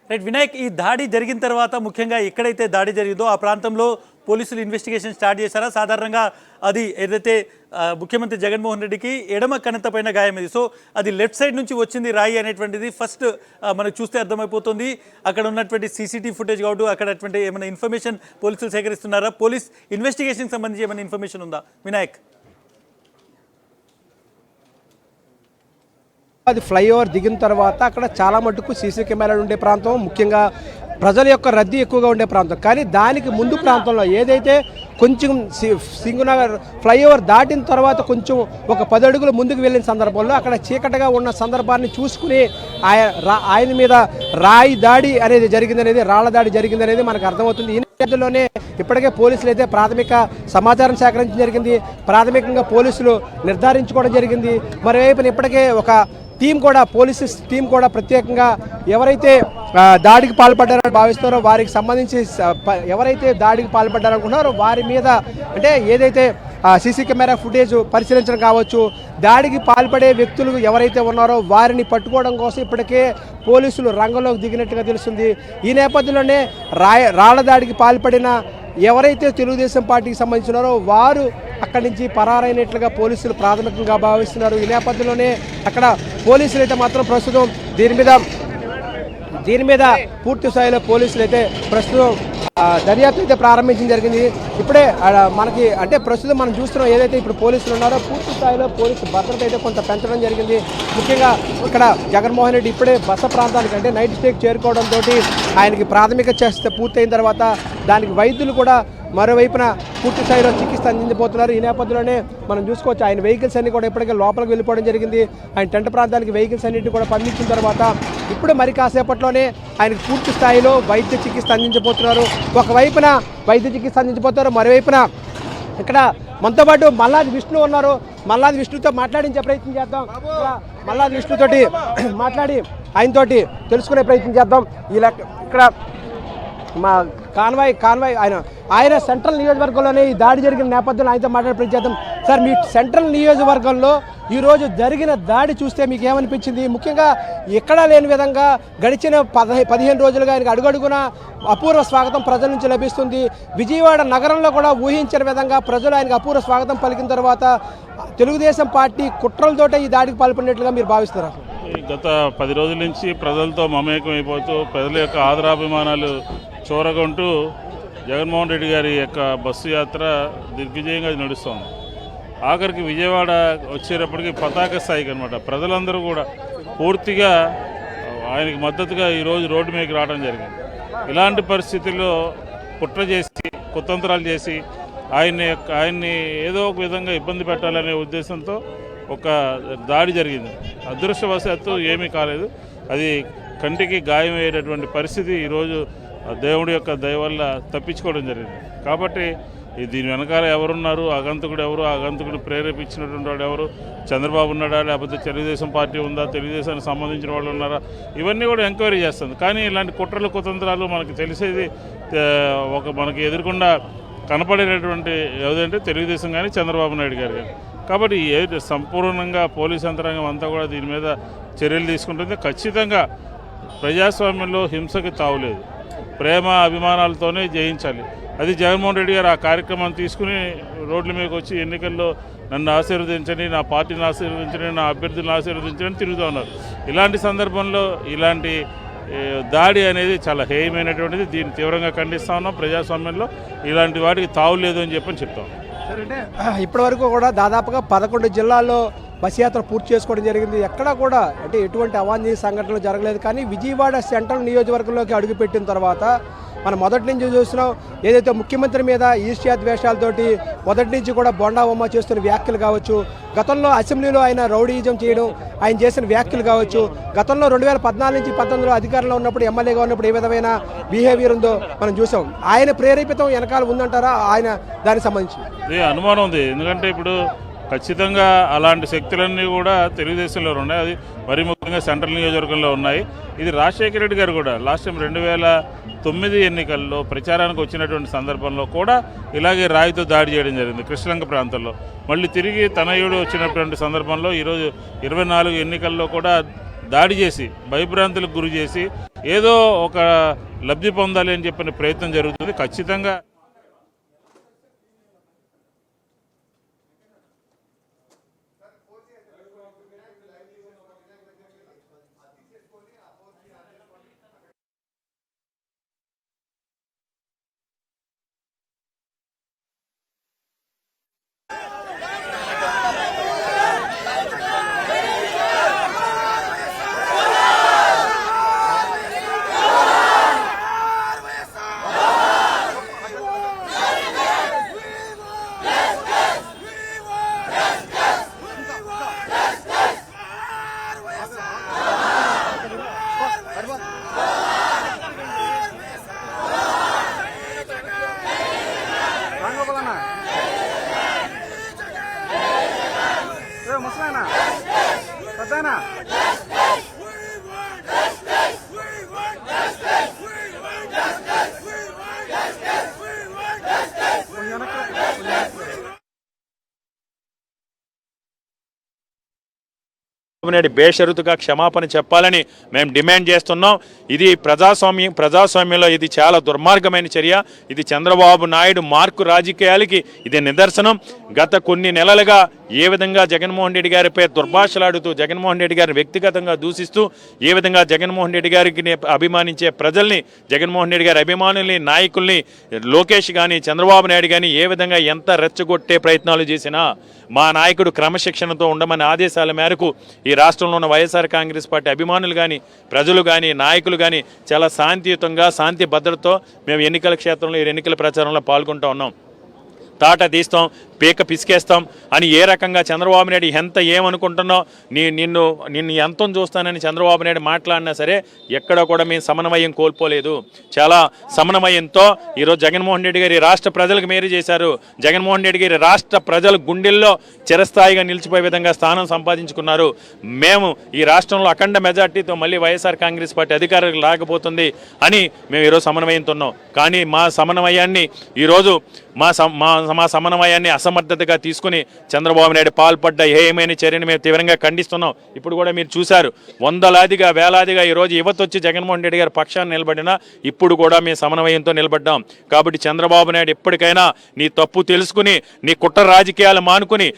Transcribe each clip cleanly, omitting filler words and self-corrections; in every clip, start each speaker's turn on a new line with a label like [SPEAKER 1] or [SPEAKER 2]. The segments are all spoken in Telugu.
[SPEAKER 1] రైట్ వినాయక్, ఈ దాడి జరిగిన తర్వాత ముఖ్యంగా ఎక్కడైతే దాడి జరిగిందో ఆ ప్రాంతంలో పోలీసులు ఇన్వెస్టిగేషన్ స్టార్ట్ చేశారా? సాధారణంగా అది ఏదైతే ముఖ్యమంత్రి జగన్మోహన్ రెడ్డికి ఎడమ కణత పైన గాయమైంది, సో అది లెఫ్ట్ సైడ్ నుంచి వచ్చింది రాయి అనేటువంటిది ఫస్ట్ మనకు చూస్తే అర్థమైపోతుంది. అక్కడ ఉన్నటువంటి సీసీటీవీ ఫుటేజ్ కావచ్చు, అక్కడ అటువంటి ఏమైనా ఇన్ఫర్మేషన్ పోలీసులు సేకరిస్తున్నారా? పోలీస్ ఇన్వెస్టిగేషన్కి సంబంధించి ఏమైనా ఇన్ఫర్మేషన్ ఉందా వినాయక్?
[SPEAKER 2] అది ఫ్లైఓవర్ దిగిన తర్వాత అక్కడ చాలా మటుకు సీసీ కెమెరాలు ఉండే ప్రాంతం, ముఖ్యంగా ప్రజల యొక్క రద్దీ ఎక్కువగా ఉండే ప్రాంతం. కానీ దానికి ముందు ప్రాంతంలో ఏదైతే కొంచెం సింగునగర్ ఫ్లైఓవర్ దాటిన తర్వాత కొంచెం ఒక 10 అడుగులు ముందుకు వెళ్ళిన సందర్భంలో అక్కడ చీకటిగా ఉన్న సందర్భాన్ని చూసుకుని ఆయన మీద రాయి దాడి అనేది జరిగిందనేది, రాళ్ల దాడి జరిగిందనేది మనకు అర్థమవుతుంది. ఈ నేపథ్యంలోనే ఇప్పటికే పోలీసులు అయితే ప్రాథమిక సమాచారం సేకరించడం జరిగింది, ప్రాథమికంగా పోలీసులు నిర్ధారించుకోవడం జరిగింది. మరోవైపున ఇప్పటికే ఒక పోలీసు టీం కూడా ప్రత్యేకంగా ఎవరైతే దాడికి పాల్పడ్డారని భావిస్తారో వారికి సంబంధించి ఎవరైతే దాడికి పాల్పడ్డారనుకుంటున్నారో వారి మీద అంటే ఏదైతే సీసీ కెమెరా ఫుటేజ్ పరిశీలించడం కావచ్చు, దాడికి పాల్పడే వ్యక్తులు ఎవరైతే ఉన్నారో వారిని పట్టుకోవడం కోసం ఇప్పటికే పోలీసులు రంగంలోకి దిగినట్టుగా తెలుస్తుంది. ఈ నేపథ్యంలోనే రాళ్ల దాడికి పాల్పడిన ఎవరైతే తెలుగుదేశం పార్టీకి సంబంధించినారో వారు అక్కడి నుంచి పరారైనట్లుగా పోలీసులు ప్రాథమికంగా భావిస్తున్నారు. ఈ నేపథ్యంలోనే అక్కడ పోలీసులు అయితే మాత్రం ప్రస్తుతం దీని మీద పూర్తి స్థాయిలో పోలీసులు అయితే ప్రస్తుతం దర్యాప్తు అయితే ప్రారంభించడం జరిగింది. ఇప్పుడే మనకి అంటే ప్రస్తుతం మనం చూస్తున్నాం ఏదైతే ఇప్పుడు పోలీసులు ఉన్నారో పూర్తి స్థాయిలో పోలీసు భద్రత అయితే కొంత పెంచడం జరిగింది. ముఖ్యంగా ఇక్కడ జగన్మోహన్ రెడ్డి ఇప్పుడే బస ప్రాంతానికి అంటే నైట్ స్టేకి చేరుకోవడంతో ఆయనకి ప్రాథమిక చికిత్స పూర్తయిన తర్వాత దానికి వైద్యులు కూడా మరోవైపున పూర్తి స్థాయిలో చికిత్స అందించబోతున్నారు. ఈ నేపథ్యంలోనే మనం చూసుకోవచ్చు ఆయన వెహికల్స్ అన్ని కూడా ఇప్పటికే లోపలికి వెళ్ళిపోవడం జరిగింది. ఆయన టెంట్ ప్రాంతానికి వెహికల్స్ అన్నింటినీ కూడా పంపించిన తర్వాత ఇప్పుడు మరి కాసేపట్లోనే ఆయనకు పూర్తి స్థాయిలో వైద్య చికిత్స అందించబోతున్నారు. ఒకవైపున వైద్య చికిత్స అందించబోతున్నారు, మరోవైపున ఇక్కడ మనతో పాటు మల్లాది విష్ణు ఉన్నారు. మల్లాది విష్ణుతో మాట్లాడించే ప్రయత్నం చేద్దాం. మల్లాది విష్ణుతోటి మాట్లాడి ఆయనతోటి తెలుసుకునే ప్రయత్నం చేద్దాం. ఇక్కడ మా కాన్వాయ్ ఆయన సెంట్రల్ నియోజకవర్గంలోనే ఈ దాడి జరిగిన నేపథ్యంలో ఆయనతో మాట్లాడే ప్రయత్నం చేద్దాం. సార్, మీ సెంట్రల్ నియోజకవర్గంలో ఈరోజు జరిగిన దాడి చూస్తే మీకు ఏమనిపించింది? ముఖ్యంగా ఎక్కడా లేని విధంగా గడిచిన 15 రోజులుగా ఆయనకు అడుగడుగున అపూర్వ స్వాగతం ప్రజల నుంచి లభిస్తుంది. విజయవాడ నగరంలో కూడా ఊహించిన విధంగా ప్రజలు ఆయనకు అపూర్వ స్వాగతం పలికిన తర్వాత తెలుగుదేశం పార్టీ కుట్రలతోటే ఈ దాడికి పాల్పడినట్లుగా మీరు భావిస్తారా?
[SPEAKER 3] గత 10 రోజుల నుంచి ప్రజలతో మమేకం అయిపోతూ ప్రజల యొక్క ఆదరాభిమానాలు చూరగొంటూ జగన్మోహన్ రెడ్డి గారి యొక్క బస్సు యాత్ర దిగ్విజయంగా నడుస్తోంది. ఆఖరికి విజయవాడ వచ్చేటప్పటికి పతాక స్థాయికి అనమాట ప్రజలందరూ కూడా పూర్తిగా ఆయనకి మద్దతుగా ఈరోజు రోడ్డు మీదకి రావడం జరిగింది. ఇలాంటి పరిస్థితుల్లో కుట్ర చేసి కుతంత్రాలు చేసి ఆయన్ని ఏదో ఒక విధంగా ఇబ్బంది పెట్టాలనే ఉద్దేశంతో ఒక దాడి జరిగింది. అదృష్టవశాత్తు ఏమీ కాలేదు. అది కంటికి గాయమయ్యేటటువంటి పరిస్థితి ఈరోజు దేవుడి యొక్క దయ వల్ల తప్పించుకోవడం జరిగింది. కాబట్టి దీని వెనకాల ఎవరున్నారు, ఆగంతకుడు ఎవరు, ఆగంతకుడు ప్రేరేపించినటువంటి వాడు ఎవరు, చంద్రబాబు ఉన్నాడా, లేకపోతే తెలుగుదేశం పార్టీ ఉందా, తెలుగుదేశానికి సంబంధించిన వాళ్ళు ఉన్నారా, ఇవన్నీ కూడా ఎంక్వైరీ చేస్తుంది. కానీ ఇలాంటి కుట్రలు కుతంత్రాలు మనకి తెలిసేది మనకి ఎదురుకుండా కనపడేటటువంటి ఏదంటే తెలుగుదేశం కానీ చంద్రబాబు నాయుడు గారు కానీ. కాబట్టి సంపూర్ణంగా పోలీస్ యంత్రాంగం అంతా కూడా దీని మీద చర్యలు తీసుకుంటుంది. ఖచ్చితంగా ప్రజాస్వామ్యంలో హింసకి తావులేదు, ప్రేమ అభిమానాలతోనే జయించాలి. అది జగన్మోహన్ రెడ్డి గారు ఆ కార్యక్రమాన్ని తీసుకుని రోడ్ల మీదకి వచ్చి ఎన్నికల్లో నన్ను ఆశీర్వదించండి, నా పార్టీని ఆశీర్వదించండి, నా అభ్యర్థులను ఆశీర్వదించండి తిరుగుతూ ఉన్నారు. ఇలాంటి సందర్భంలో ఇలాంటి దాడి అనేది చాలా హేయమైనటువంటిది. దీన్ని తీవ్రంగా ఖండిస్తా ఉన్నాం. ప్రజాస్వామ్యంలో ఇలాంటి వాటికి తావు లేదు అని చెప్తాం.
[SPEAKER 2] అంటే ఇప్పటి వరకు కూడా దాదాపుగా 11 జిల్లాల్లో బస్ యాత్ర పూర్తి చేసుకోవడం జరిగింది. ఎక్కడా కూడా అంటే ఎటువంటి అవాంఛనీయ సంఘటనలు జరగలేదు. కానీ విజయవాడ సెంట్రల్ నియోజకవర్గంలోకి అడుగుపెట్టిన తర్వాత మనం మొదటి నుంచి చూస్తున్నాం ఏదైతే ముఖ్యమంత్రి మీద ఈర్ష్యా ద్వేషాలతోటి మొదటి నుంచి కూడా బొండా ఉమ్మ చేస్తున్న వ్యాఖ్యలు కావచ్చు, గతంలో అసెంబ్లీలో ఆయన రౌడీయిజం చేయడం, ఆయన చేసిన వ్యాఖ్యలు కావచ్చు, గతంలో 2014 నుంచి 19లో అధికారంలో ఉన్నప్పుడు ఎమ్మెల్యేగా ఉన్నప్పుడు ఏ విధమైన బిహేవియర్ ఉందో మనం చూసాం. ఆయన ప్రేరేపితం వెనకాల ఉందంటారా ఆయన దానికి సంబంధించి?
[SPEAKER 3] అనుమానం ఉంది. ఎందుకంటే ఇప్పుడు ఖచ్చితంగా అలాంటి శక్తులన్నీ కూడా తెలుగుదేశంలో ఉన్నాయి. అది మరీ ముఖ్యంగా సెంట్రల్ నియోజకవర్గంలో ఉన్నాయి. ఇది రాజశేఖర రెడ్డి గారు కూడా లాస్ట్ టైం 2009 ఎన్నికల్లో ప్రచారానికి వచ్చినటువంటి సందర్భంలో కూడా ఇలాగే రాయితో దాడి చేయడం జరిగింది కృష్ణలంక ప్రాంతంలో. మళ్ళీ తిరిగి తనయుడు వచ్చినటువంటి సందర్భంలో ఈరోజు 24 ఎన్నికల్లో కూడా దాడి చేసి భయభ్రాంతులకు గురి చేసి ఏదో ఒక లబ్ధి పొందాలి అని చెప్పిన ప్రయత్నం జరుగుతుంది. ఖచ్చితంగా
[SPEAKER 4] బేషరతుగా క్షమాపణ చెప్పాలని మేము డిమాండ్ చేస్తున్నాం. ఇది ప్రజాస్వామ్యంలో ఇది చాలా దుర్మార్గమైన చర్య. ఇది చంద్రబాబు నాయుడు మార్కు రాజకీయాలకి ఇది నిదర్శనం. గత కొన్ని నెలలుగా ఏ విధంగా జగన్మోహన్ రెడ్డి గారిపై దుర్భాషలాడుతూ జగన్మోహన్ రెడ్డి గారిని వ్యక్తిగతంగా దూషిస్తూ ఏ విధంగా జగన్మోహన్ రెడ్డి గారికి అభిమానించే ప్రజల్ని, జగన్మోహన్ రెడ్డి గారి అభిమానుల్ని, నాయకుల్ని, లోకేష్ కానీ చంద్రబాబు నాయుడు కానీ ఏ విధంగా ఎంత రెచ్చగొట్టే ప్రయత్నాలు చేసినా మా నాయకుడు క్రమశిక్షణతో ఉండమని ఆదేశాల మేరకు ఈ రాష్ట్రంలో ఉన్న వైఎస్ఆర్ కాంగ్రెస్ పార్టీ అభిమానులు కానీ, ప్రజలు కానీ, నాయకులు కానీ చాలా శాంతియుతంగా, శాంతి భద్రతతో మేము ఎన్నికల క్షేత్రంలో ఈ ఎన్నికల ప్రచారంలో పాల్గొంటూ ఉన్నాం. తాట తీస్తాం, పీక పిసికేస్తాం అని ఏ రకంగా చంద్రబాబు నాయుడు ఎంత ఏమనుకుంటున్నావు, నిన్ను ఎంతం చూస్తానని చంద్రబాబు నాయుడు మాట్లాడినా సరే ఎక్కడ కూడా మేము సమన్వయం కోల్పోలేదు. చాలా సమన్వయంతో ఈరోజు జగన్మోహన్ రెడ్డి గారి రాష్ట్ర ప్రజలకు మేలు చేశారు. జగన్మోహన్ రెడ్డి గారి రాష్ట్ర ప్రజల గుండెల్లో చిరస్థాయిగా నిలిచిపోయే విధంగా స్థానం సంపాదించుకున్నారు. మేము ఈ రాష్ట్రంలో అఖండ మెజార్టీతో మళ్ళీ వైఎస్ఆర్ కాంగ్రెస్ పార్టీ అధికారులకు రాకపోతుంది అని మేము ఈరోజు సమన్వయంతో ఉన్నాం. కానీ మా సమన్వయాన్ని ఈరోజు మా సమన్వయాన్ని అసమర్థతగా తీసుకుని చంద్రబాబు నాయుడు పాల్పడ్డ ఏమైనా చర్యను మేము తీవ్రంగా ఖండిస్తున్నాం. ఇప్పుడు కూడా మీరు చూశారు, వందలాదిగా వేలాదిగా ఈరోజు యువత వచ్చి జగన్మోహన్ రెడ్డి గారి పక్షాన్ని నిలబడినా ఇప్పుడు కూడా మేము సమన్వయంతో నిలబడ్డాం. కాబట్టి చంద్రబాబు నాయుడు ఎప్పటికైనా నీ తప్పు తెలుసుకుని నీ కుట్ర రాజకీయాలు మానుకుని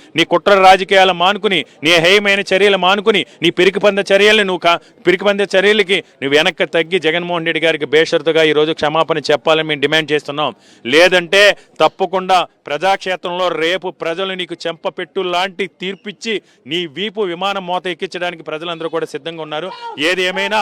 [SPEAKER 4] నీ హేయమైన చర్యలు మానుకుని నీ పిరికిపంద చర్యలకి నువ్వు వెనక్కి తగ్గి జగన్మోహన్ రెడ్డి గారికి బేషరతుగా ఈరోజు క్షమాపణ చెప్పాలని మేము డిమాండ్ చేస్తున్నాం. లేదంటే తప్పకుండా ప్రజాక్షేత్రంలో రేపు ప్రజలు నీకు చెంపపెట్టు లాంటి తీర్పిచ్చి నీ వీపు విమానం మోత ఎక్కించడానికి ప్రజలందరూ కూడా సిద్ధంగా ఉన్నారు. ఏది ఏమైనా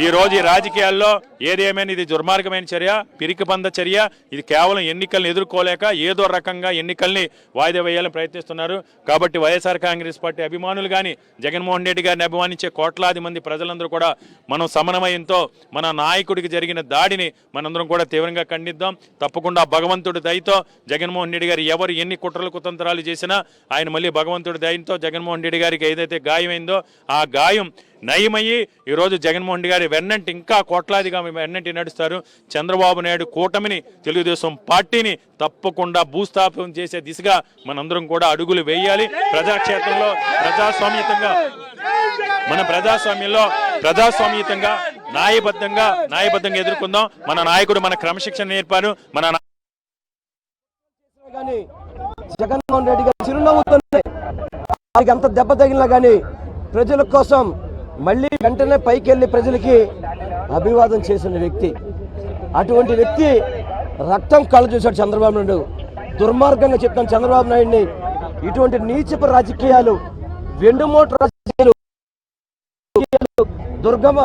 [SPEAKER 4] ఈ రోజు ఈ రాజకీయాల్లో ఏది ఏమైనా ఇది దుర్మార్గమైన చర్య, పిరికిపంద చర్య. ఇది కేవలం ఎన్నికలను ఎదుర్కోలేక ఏదో రకంగా ఎన్నికల్ని వాయిదా వేయాలని ప్రయత్నిస్తున్నారు. కాబట్టి వైఎస్ఆర్ కాంగ్రెస్ పార్టీ అభిమానులు కానీ, జగన్మోహన్ రెడ్డి గారిని అభిమానించే కోట్లాది మంది ప్రజలందరూ కూడా మనం సమన్వయంతో మన నాయకుడికి జరిగిన దాడిని మనందరం కూడా తీవ్రంగా ఖండిద్దాం. తప్పకుండా భగవంతుడి దయతో జగన్మోహన్ రెడ్డి గారు ఎవరు ఎన్ని కుట్రలు కుతంత్రాలు చేసినా ఆయన మళ్ళీ భగవంతుడి దయతో జగన్మోహన్ రెడ్డి గారికి ఏదైతే గాయమైందో ఆ గాయం నయమయ్యి ఈరోజు జగన్మోహన్ రెడ్డి గారి వెన్నంటి ఇంకా కోట్లాదిగా వెన్నంటి నడుస్తారు. చంద్రబాబు నాయుడు కూటమిని, తెలుగుదేశం పార్టీని తప్పకుండా భూస్థాపనం చేసే దిశగా మనందరం కూడా అడుగులు వేయాలి. ప్రజాక్షేత్రంలో ప్రజాస్వామ్యంగా న్యాయబద్ధంగా ఎదుర్కొందాం. మన నాయకుడు మన క్రమశిక్షణ నేర్పారు.
[SPEAKER 2] జగన్మోహన్ రెడ్డి గారు చిరునవ్వుతోనే ఎంత దెబ్బ తగిలినా కానీ ప్రజల కోసం మళ్ళీ వెంటనే పైకి వెళ్ళి ప్రజలకి అభివాదం చేసిన వ్యక్తి. అటువంటి వ్యక్తి రక్తం కళ్ళు చూశాడు చంద్రబాబు నాయుడు. దుర్మార్గంగా చెప్తాను చంద్రబాబు నాయుడిని. ఇటువంటి నీచపు రాజకీయాలు, వెండుమోటు రాజకీయాలు,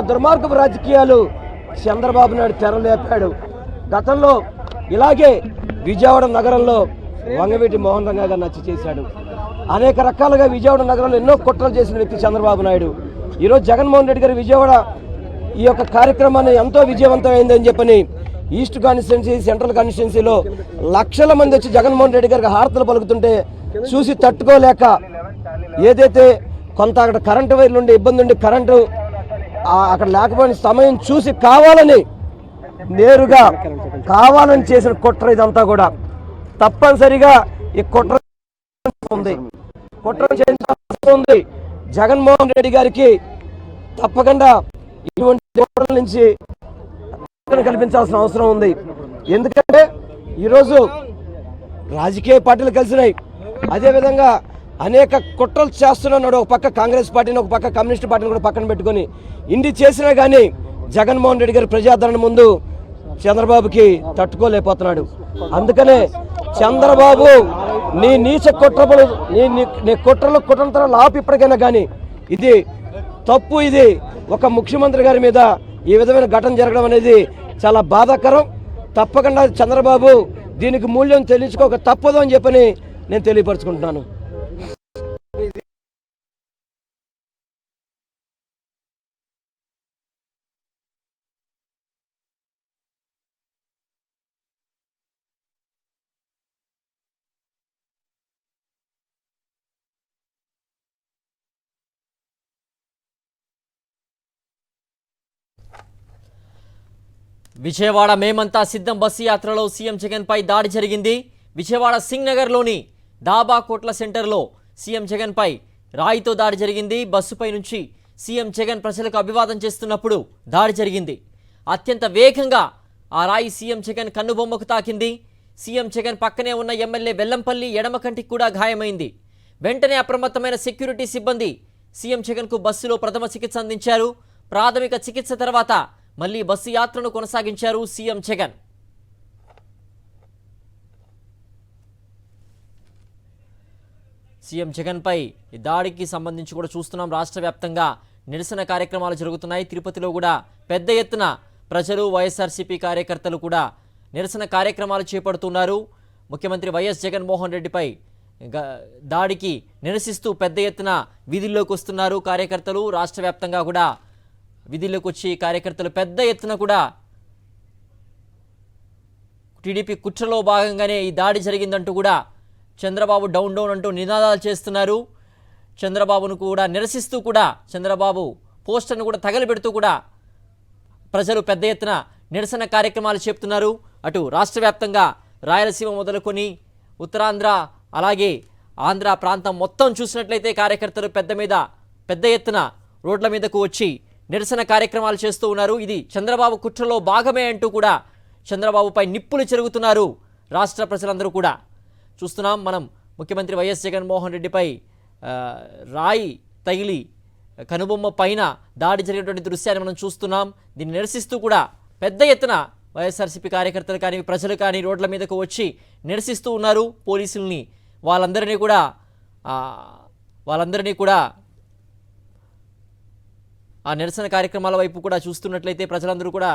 [SPEAKER 2] దుర్మార్గపు రాజకీయాలు చంద్రబాబు నాయుడు తెరలేపాడు. గతంలో ఇలాగే విజయవాడ నగరంలో వంగవీటి మోహన్ రంగా గారు నచ్చి చేశాడు. అనేక రకాలుగా విజయవాడ నగరంలో ఎన్నో కుట్రలు చేసిన వ్యక్తి చంద్రబాబు నాయుడు. ఈరోజు జగన్మోహన్ రెడ్డి గారు విజయవాడ ఈ యొక్క కార్యక్రమాన్ని ఎంతో విజయవంతమైందని చెప్పని ఈస్ట్ కాన్స్టిట్యున్సీ, సెంట్రల్ కాన్స్టిట్యున్సీలో లక్షల మంది వచ్చి జగన్మోహన్ రెడ్డి గారికి హారతలు పలుకుతుంటే చూసి తట్టుకోలేక ఏదైతే కొంత అక్కడ కరెంటు వైర్లు ఉండి ఇబ్బంది ఉండి కరెంటు అక్కడ లేకపోయిన సమయం చూసి నేరుగా కావాలని చేసిన కుట్ర ఇదంతా కూడా తప్పనిసరిగా ఈ కుట్ర చేయాల్సి ఉంది.
[SPEAKER 5] జగన్మోహన్ రెడ్డి గారికి తప్పకుండా ఇటువంటి ఓటర్ల నుంచి కల్పించాల్సిన అవసరం ఉంది. ఎందుకంటే ఈరోజు రాజకీయ పార్టీలు కలిసినాయి, అదేవిధంగా అనేక కుట్రలు చేస్తున్నాడు. ఒక పక్క కాంగ్రెస్ పార్టీని, ఒక పక్క కమ్యూనిస్ట్ పార్టీని కూడా పక్కన పెట్టుకొని ఇన్ని చేసినా కానీ జగన్మోహన్ రెడ్డి గారి ప్రజాదరణ ముందు చంద్రబాబుకి తట్టుకోలేకపోతున్నాడు. అందుకనే చంద్రబాబు నీ నీచ కుట్రలు నీ కుట్రలు ఆపి ఇప్పటికైనా కానీ ఇది తప్పు. ఇది ఒక ముఖ్యమంత్రి గారి మీద ఈ విధమైన ఘటన జరగడం అనేది చాలా బాధాకరం. తప్పకుండా చంద్రబాబు దీనికి మూల్యం చెల్లించుకోక తప్పదు అని చెప్పని నేను తెలియపరచుకుంటున్నాను.
[SPEAKER 6] విజయవాడ మేమంతా సిద్ధం బస్సు యాత్రలో సీఎం జగన్ పై దాడి జరిగింది. విజయవాడ సింగ్ నగర్లోని దాబా కోట్ల సెంటర్లో సీఎం జగన్ పై రాయితో దాడి జరిగింది. బస్సుపై నుంచి సీఎం జగన్ ప్రజలకు అభివాదం చేస్తున్నప్పుడు దాడి జరిగింది. అత్యంత వేగంగా ఆ రాయి సీఎం జగన్ కన్నుబొమ్మకు తాకింది. సీఎం జగన్ పక్కనే ఉన్న ఎమ్మెల్యే వెల్లంపల్లి ఎడమ కంటికి కూడా గాయమైంది. వెంటనే అప్రమత్తమైన సెక్యూరిటీ సిబ్బంది సీఎం జగన్కు బస్సులో ప్రథమ చికిత్స అందించారు. ప్రాథమిక చికిత్స తర్వాత మళ్లీ బస్సు యాత్రను కొనసాగించారు సీఎం జగన్. సీఎం జగన్ పై దాడికి సంబంధించి కూడా చూస్తున్నాం. రాష్ట్ర వ్యాప్తంగా నిరసన కార్యక్రమాలు జరుగుతున్నాయి. తిరుపతిలో కూడా పెద్ద ఎత్తున ప్రజలు, వైఎస్ఆర్సీపీ కార్యకర్తలు కూడా నిరసన కార్యక్రమాలు చేపడుతున్నారు. ముఖ్యమంత్రి వైఎస్ జగన్మోహన్ రెడ్డిపై దాడికి నిరసిస్తూ పెద్ద ఎత్తున వీధుల్లోకి వస్తున్నారు కార్యకర్తలు. రాష్ట్ర వ్యాప్తంగా కూడా విధుల్లోకి వచ్చి కార్యకర్తలు పెద్ద ఎత్తున కూడా టీడీపీ కుట్రలో భాగంగానే ఈ దాడి జరిగిందంటూ కూడా చంద్రబాబు డౌన్ డౌన్ అంటూ నినాదాలు చేస్తున్నారు. చంద్రబాబును కూడా నిరసిస్తూ కూడా చంద్రబాబు పోస్టర్ను కూడా తగలబెడుతూ కూడా ప్రజలు పెద్ద ఎత్తున నిరసన కార్యక్రమాలు చేపుతున్నారు. అటు రాష్ట్ర వ్యాప్తంగా రాయలసీమ మొదలుకొని ఉత్తరాంధ్ర అలాగే ఆంధ్ర ప్రాంతం మొత్తం చూసినట్లయితే కార్యకర్తలు పెద్ద ఎత్తున రోడ్ల మీదకు వచ్చి నిరసన కార్యక్రమాలు చేస్తూ ఉన్నారు. ఇది చంద్రబాబు కుట్రలో భాగమే అంటూ కూడా చంద్రబాబుపై నిప్పులు చెరుగుతున్నారు రాష్ట్ర ప్రజలందరూ కూడా. చూస్తున్నాం మనం ముఖ్యమంత్రి వైఎస్ జగన్మోహన్ రెడ్డిపై రాయి తగిలి కనుబొమ్మ పైన దాడి జరిగినటువంటి దృశ్యాన్ని మనం చూస్తున్నాం. దీన్ని నిరసిస్తూ కూడా పెద్ద ఎత్తున వైఎస్ఆర్సీపీ కార్యకర్తలు కానీ ప్రజలు కానీ రోడ్ల మీదకు వచ్చి నిరసిస్తూ ఉన్నారు. పోలీసుల్ని వాళ్ళందరినీ కూడా ఆ నిరసన కార్యక్రమాల వైపు కూడా చూస్తున్నట్లయితే ప్రజలందరూ కూడా